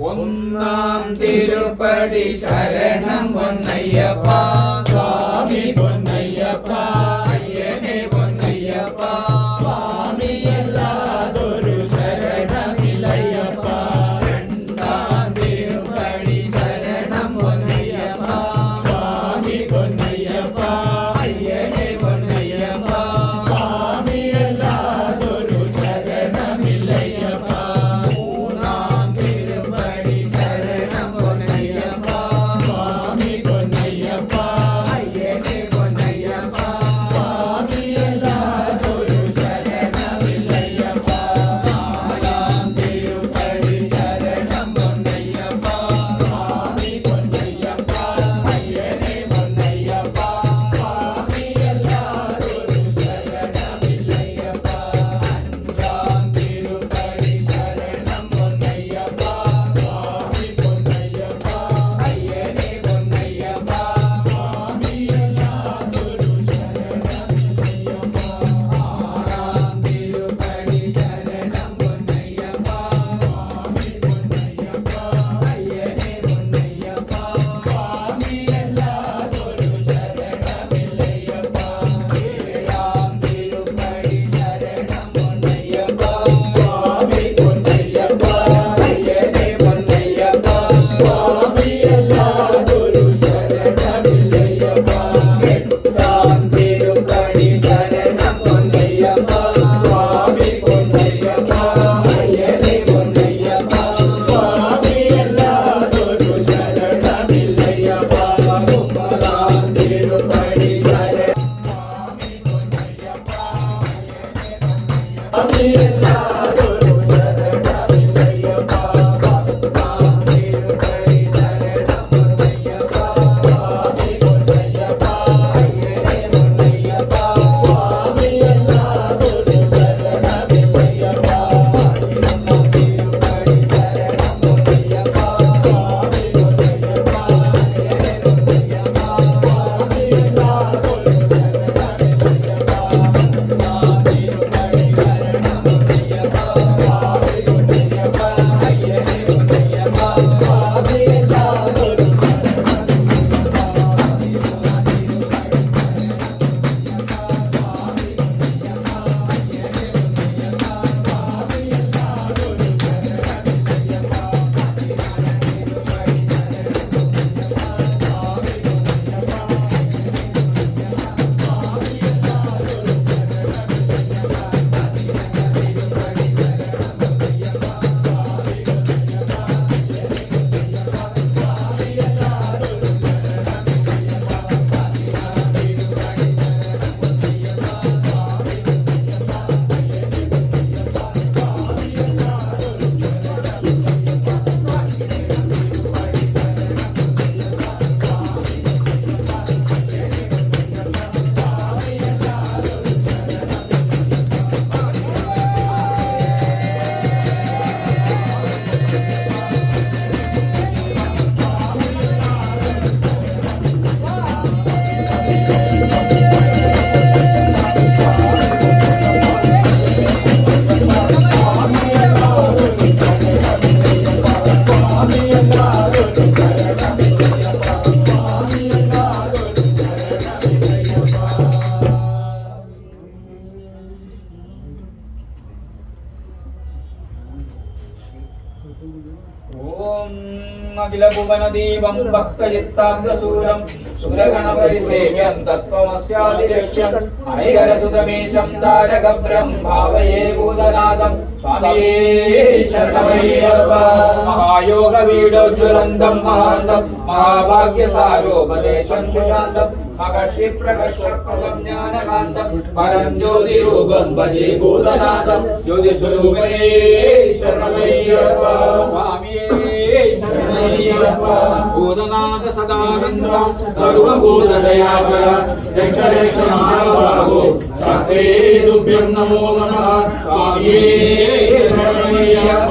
ஒன்னாம் திருப்படி சரணம் பொன்னையப்பா சுவாமி பொன்னையப்பா ஐயனே பொன்னையப்பா சுவாமி எல்லாதொரு சரணமில்லையப்பா இரண்டாம் திருப்படி சரணம் பொன்னையப்பா சுவாமி பொன்னையப்பா ஐயனே பொன்னையப்பா சுவாமி எல்லாதொரு சரணமில்லையப்பா अखिलभुवनदीपं भक्तचित्ताग्रसूरं सुरगणपरिसेव्यं तत्त्वमस्यादिलक्ष्यम् अनिगरसुतमेशं तारकभ्रं भावये भूतनाथं स्वामिये शरणमय्यप्पा महायोगवीडोज्ज्वलन्तं महान्तं महाभाग्यसारोपदेशं सुशान्तं महर्षिप्रकर्षप्रभं ज्ञानकान्तं परं ज्योतिरूपं भजे भूतनाथं ज्योतिस्वरूपिणे शरणमय्यप्पा स्वामिये भूतनाथ सदानन्दं सर्वभूतदयापर शास्त्रे तुभ्यं नमो नमः स्वामिये शरणमय्यप्पा